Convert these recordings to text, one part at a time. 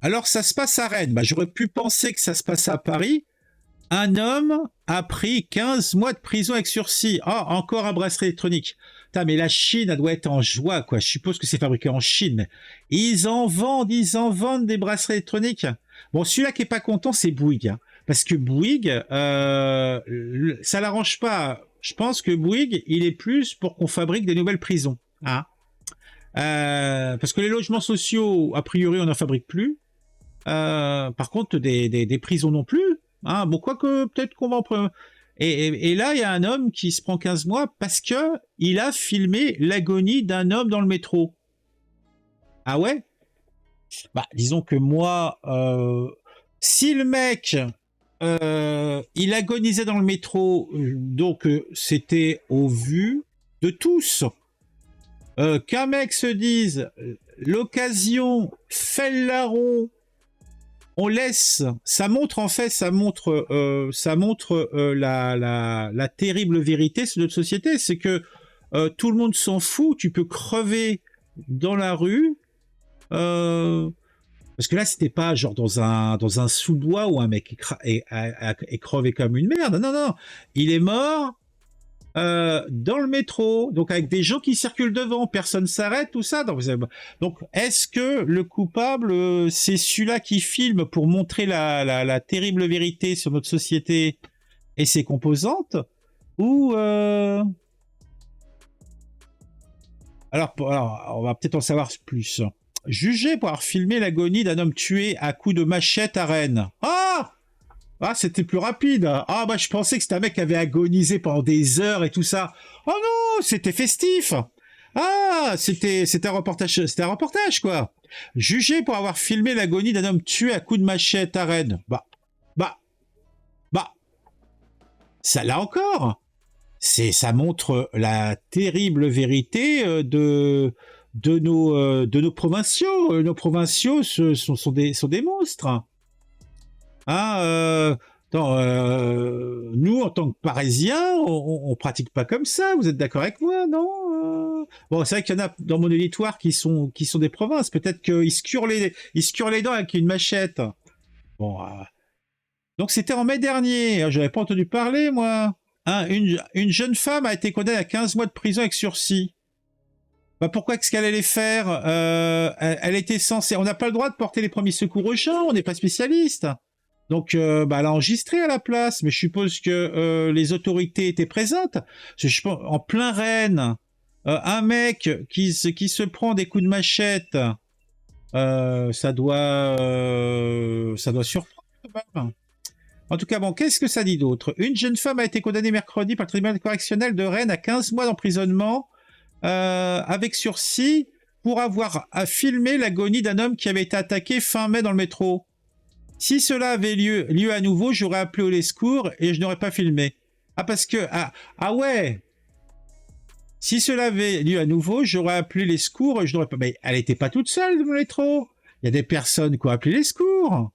Alors, ça se passe à Rennes. Bah, j'aurais pu penser que ça se passe à Paris. Un homme a pris 15 mois de prison avec sursis. Ah, encore un bracelet électronique. Putain, mais la Chine, elle doit être en joie, quoi. Je suppose que c'est fabriqué en Chine. Ils en vendent des bracelets électroniques. Bon, celui-là qui est pas content, c'est Bouygues, hein. Parce que Bouygues, ça l'arrange pas. Je pense que Bouygues, il est plus pour qu'on fabrique des nouvelles prisons, hein. Parce que les logements sociaux, a priori, on n'en fabrique plus. Par contre, des prisons non plus. Hein. Bon, quoique, peut-être qu'on va en prendre. Et là, il y a un homme qui se prend 15 mois parce que il a filmé l'agonie d'un homme dans le métro. Ah ouais? Bah, disons que moi, si le mec, il agonisait dans le métro, donc c'était au vu de tous. Qu'un mec se dise l'occasion fait le larron, on laisse, ça montre en fait, ça montre la terrible vérité sur notre société, c'est que tout le monde s'en fout, tu peux crever dans la rue, euh, parce que là c'était pas genre dans un sous-bois où un mec est crevé comme une merde, non non, il est mort dans le métro, donc avec des gens qui circulent devant, personne s'arrête, tout ça. Donc, est-ce que le coupable, c'est celui-là qui filme pour montrer la terrible vérité sur notre société et ses composantes, ou alors, on va peut-être en savoir plus. Jugé pour avoir filmé l'agonie d'un homme tué à coups de machette à Rennes. Ah, c'était plus rapide. Ah, bah, je pensais que c'était un mec qui avait agonisé pendant des heures et tout ça. Oh non, c'était festif. Ah, c'était un reportage, quoi. Jugé pour avoir filmé l'agonie d'un homme tué à coups de machette à Rennes. Bah, bah, ça là encore. Ça montre la terrible vérité de nos provinciaux. Nos provinciaux sont des monstres. Hein, nous, en tant que Parisiens, on pratique pas comme ça. Vous êtes d'accord avec moi, non? Bon, c'est vrai qu'il y en a dans mon auditoire qui sont des provinces. Peut-être ils se curent les dents avec une machette. Bon, donc c'était en mai dernier. J'avais pas entendu parler, moi. Hein, une jeune femme a été condamnée à 15 mois de prison avec sursis. Bah pourquoi est-ce qu'elle allait faire elle était censée. On n'a pas le droit de porter les premiers secours aux gens. On n'est pas spécialiste. Donc, bah, elle a enregistré à la place, mais je suppose que les autorités étaient présentes. Je pense, en plein Rennes, un mec qui se prend des coups de machette, ça doit surprendre quand même. En tout cas, bon, qu'est-ce que ça dit d'autre? Une jeune femme a été condamnée mercredi par le tribunal correctionnel de Rennes à 15 mois d'emprisonnement avec sursis pour avoir à filmer l'agonie d'un homme qui avait été attaqué fin mai dans le métro. Si cela avait lieu à nouveau, j'aurais appelé au secours et je n'aurais pas filmé. Ah, parce que... Ah ouais. Si cela avait lieu à nouveau, j'aurais appelé les secours et je n'aurais pas... Mais elle n'était pas toute seule dans le métro. Il y a des personnes qui ont appelé les secours.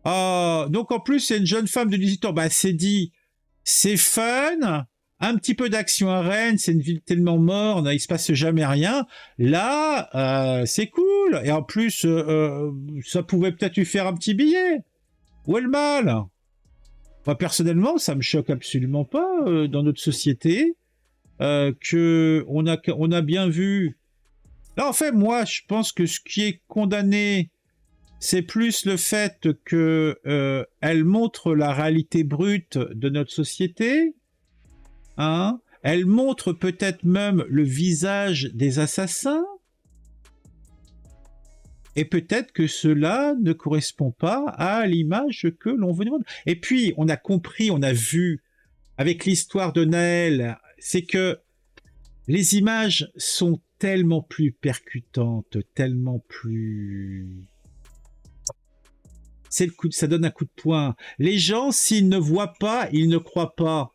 Oh, donc en plus, c'est une jeune femme de 18 ans. Bah, c'est dit, c'est fun, un petit peu d'action à Rennes, c'est une ville tellement morne, il se passe jamais rien. Là, c'est cool. Et en plus, ça pouvait peut-être lui faire un petit billet. Où est le mal? Moi, personnellement, ça me choque absolument pas dans notre société que on a bien vu. Là, en fait, moi, je pense que ce qui est condamné, c'est plus le fait que elle montre la réalité brute de notre société, hein. Elle montre peut-être même le visage des assassins, et peut-être que cela ne correspond pas à l'image que l'on veut demander. Et puis, on a compris, on a vu avec l'histoire de Naël, c'est que les images sont tellement plus percutantes, tellement plus... C'est le coup ça donne un coup de poing. Les gens, s'ils ne voient pas, ils ne croient pas.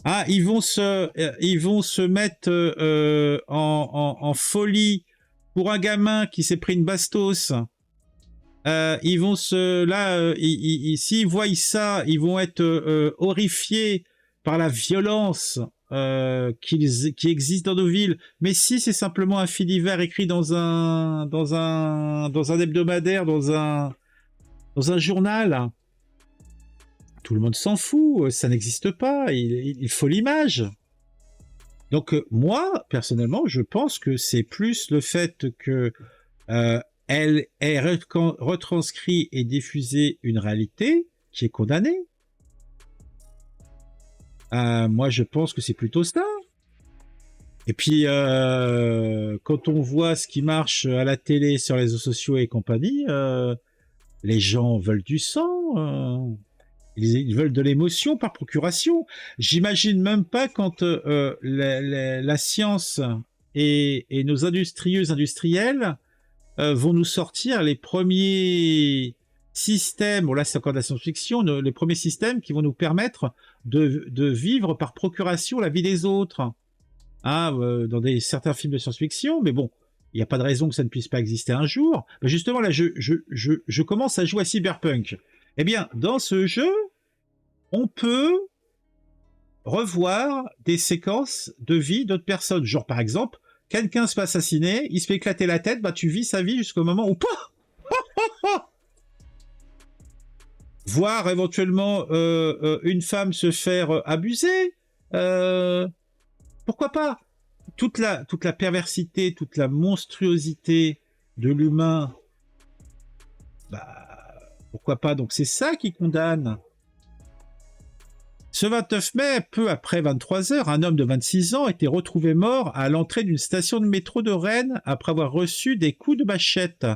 Ah, ils vont se mettre en folie pour un gamin qui s'est pris une bastos. Ils vont se là, s'ils voient ça, ils vont être horrifiés par la violence qui existent dans nos villes. Mais si c'est simplement un fait divers écrit dans un hebdomadaire, dans un journal, tout le monde s'en fout, ça n'existe pas, il faut l'image. Donc moi, personnellement, je pense que c'est plus le fait que elle ait retranscrit et diffusé une réalité qui est condamnée. Moi, je pense que c'est plutôt ça. Et puis, quand on voit ce qui marche à la télé, sur les réseaux sociaux et compagnie, les gens veulent du sang. Ils veulent de l'émotion par procuration. J'imagine même pas quand la science et nos industriels vont nous sortir les premiers systèmes, bon là c'est encore de la science-fiction, les premiers systèmes qui vont nous permettre de vivre par procuration la vie des autres. Dans certains films de science-fiction, mais bon, il n'y a pas de raison que ça ne puisse pas exister un jour. Mais justement, là, je commence à jouer à Cyberpunk. Eh bien, dans ce jeu, on peut revoir des séquences de vie d'autres personnes. Genre, par exemple, quelqu'un se fait assassiner, il se fait éclater la tête, bah tu vis sa vie jusqu'au moment où... Voir éventuellement une femme se faire abuser. Pourquoi pas? Toute la perversité, toute la monstruosité de l'humain, bah, pourquoi pas? Donc c'est ça qui condamne. Ce 29 mai, peu après 23 heures, un homme de 26 ans était retrouvé mort à l'entrée d'une station de métro de Rennes après avoir reçu des coups de machette.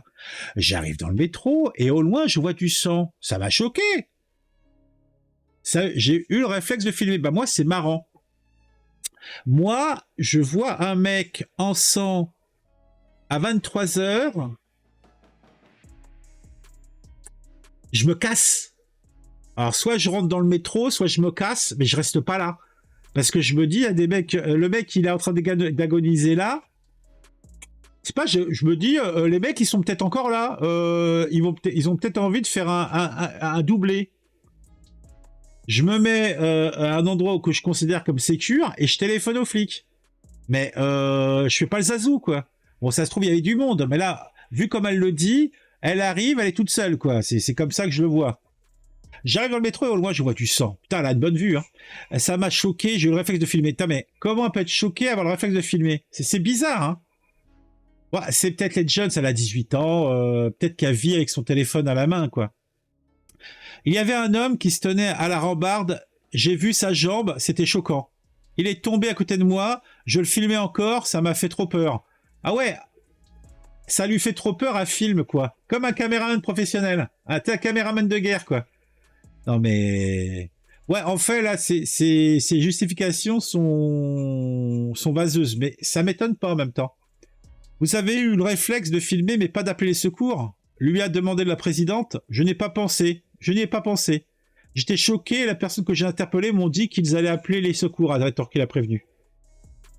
J'arrive dans le métro et au loin je vois du sang. Ça m'a choqué. J'ai eu le réflexe de filmer. Bah moi c'est marrant. Moi, je vois un mec en sang à 23 heures, je me casse. Alors, soit je rentre dans le métro, soit je me casse, mais je reste pas là. Parce que je me dis, il y a des mecs, le mec, il est en train d'agoniser là. C'est pas, je me dis, les mecs, ils sont peut-être encore là. Ils ont peut-être envie de faire un doublé. Je me mets à un endroit que je considère comme sécure et je téléphone aux flics. Mais je fais pas le zazou, quoi. Bon, ça se trouve, il y avait du monde, mais là, vu comme elle le dit, elle arrive, elle est toute seule, quoi. C'est comme ça que je le vois. J'arrive dans le métro et au loin, je vois du sang. Putain, elle a une bonne vue, hein. Ça m'a choqué, j'ai eu le réflexe de filmer. Putain, mais comment on peut être choqué avoir le réflexe de filmer? C'est bizarre, hein. Ouais, c'est peut-être les jeunes, elle a 18 ans, peut-être qu'elle vit avec son téléphone à la main, quoi. Il y avait un homme qui se tenait à la rambarde, j'ai vu sa jambe, c'était choquant. Il est tombé à côté de moi, je le filmais encore, ça m'a fait trop peur. Ah ouais, ça lui fait trop peur à film, quoi. Comme un caméraman professionnel. Un caméraman de guerre, quoi. Non mais... Ouais, en fait, là, ces justifications sont vaseuses, mais ça m'étonne pas en même temps. Vous avez eu le réflexe de filmer, mais pas d'appeler les secours? Lui a demandé la présidente. Je n'y ai pas pensé. J'étais choqué, la personne que j'ai interpellée m'ont dit qu'ils allaient appeler les secours, a rétorqué la prévenue.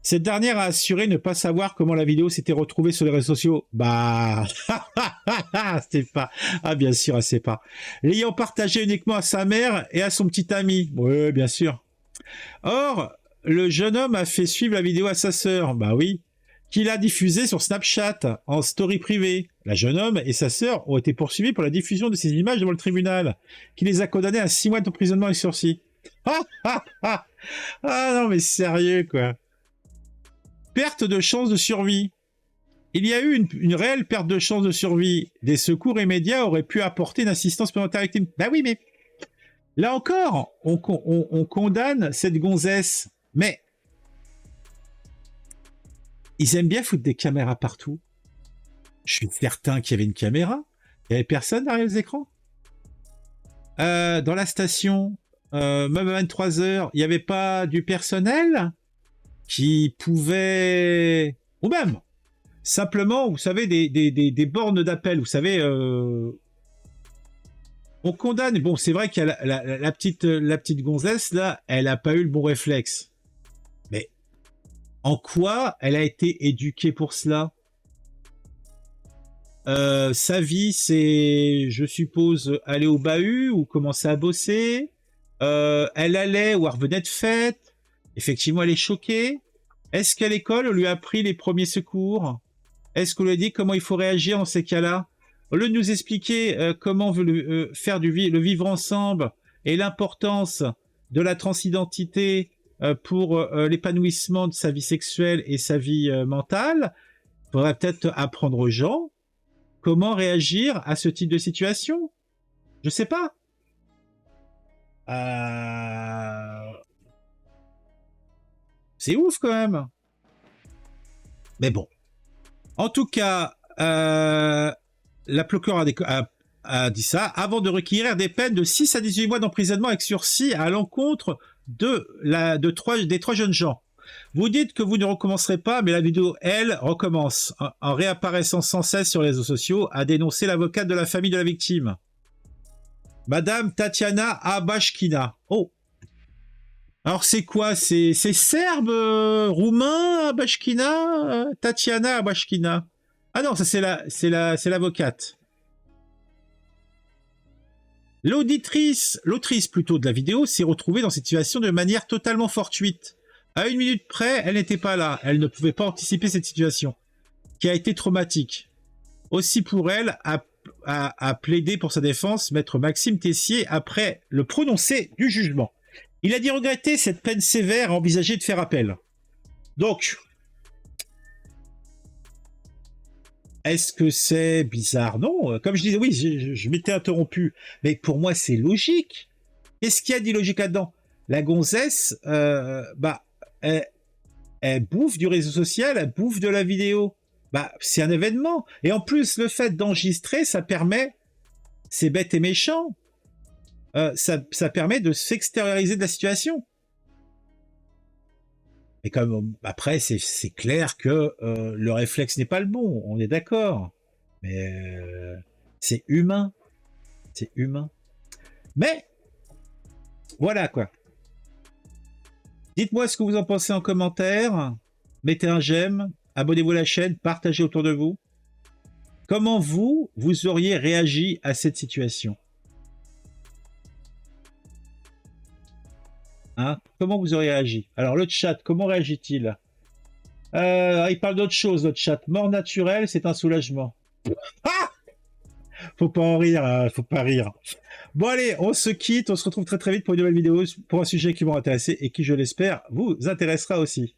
Cette dernière a assuré ne pas savoir comment la vidéo s'était retrouvée sur les réseaux sociaux. Bah, c'était pas. Ah, bien sûr, elle sait pas. L'ayant partagé uniquement à sa mère et à son petit ami. Oui, bien sûr. Or, le jeune homme a fait suivre la vidéo à sa sœur. Bah oui. Qu'il a diffusée sur Snapchat en story privée. La jeune homme et sa sœur ont été poursuivis pour la diffusion de ces images devant le tribunal, qui les a condamnés à 6 mois d'emprisonnement avec sursis. Ah non, mais sérieux, quoi. Perte de chance de survie. Il y a eu une réelle perte de chance de survie. Des secours immédiats auraient pu apporter une assistance supplémentaire à la victime. Bah oui, mais là encore, on condamne cette gonzesse. Mais ils aiment bien foutre des caméras partout. Je suis certain qu'il y avait une caméra. Il n'y avait personne derrière les écrans. Dans la station, même à 23 heures, il n'y avait pas du personnel qui pouvait... Ou même, simplement, vous savez, des bornes d'appel. Vous savez, on condamne... Bon, c'est vrai qu'il y a la petite gonzesse, là, elle n'a pas eu le bon réflexe. Mais en quoi elle a été éduquée pour cela? Sa vie, c'est, je suppose, aller au bahut ou commencer à bosser. Elle allait ou elle revenait de fête. Effectivement, elle est choquée. Est-ce qu'à l'école, on lui a appris les premiers secours? Est-ce qu'on lui a dit comment il faut réagir dans ces cas-là? Au lieu de nous expliquer comment on veut faire le vivre ensemble et l'importance de la transidentité pour l'épanouissement de sa vie sexuelle et sa vie mentale, il faudrait peut-être apprendre aux gens comment réagir à ce type de situation. Je sais pas. C'est ouf quand même. Mais bon. En tout cas, la procureure a dit ça avant de requérir des peines de 6 à 18 mois d'emprisonnement avec sursis à l'encontre des trois jeunes gens. Vous dites que vous ne recommencerez pas, mais la vidéo, elle, recommence, en réapparaissant sans cesse sur les réseaux sociaux, a dénoncé l'avocate de la famille de la victime. Madame Tatiana Abashkina. Oh. Alors c'est quoi? C'est serbe, roumain, Abashkina, Tatiana Abashkina. Ah non, ça c'est l'avocate. L'autrice plutôt de la vidéo s'est retrouvée dans cette situation de manière totalement fortuite. À 1 minute près, elle n'était pas là. Elle ne pouvait pas anticiper cette situation, qui a été traumatique. Aussi pour elle, a plaidé pour sa défense maître Maxime Tessier après le prononcé du jugement. Il a dit regretter cette peine sévère et envisager de faire appel. Donc, est-ce que c'est bizarre? Non. Comme je disais, oui, je m'étais interrompu. Mais pour moi, c'est logique. Qu'est-ce qu'il y a d'illogique là-dedans? La gonzesse, elle bouffe du réseau social, elle bouffe de la vidéo. C'est un événement. Et en plus, le fait d'enregistrer, ça permet... C'est bête et méchant. Ça permet de s'extérioriser de la situation. Et comme après, c'est clair que le réflexe n'est pas le bon, on est d'accord. Mais c'est humain. C'est humain. Mais voilà quoi. Dites-moi ce que vous en pensez en commentaire. Mettez un j'aime, abonnez-vous à la chaîne, partagez autour de vous. Comment vous auriez réagi à cette situation? Hein? Comment vous auriez réagi? Alors le chat, comment réagit-il? Il parle d'autre chose, notre chat. Mort naturelle, c'est un soulagement. Ah! Faut pas en rire, hein, faut pas rire. Bon allez, on se quitte, on se retrouve très très vite pour une nouvelle vidéo, pour un sujet qui vous intéresse et qui, je l'espère, vous intéressera aussi.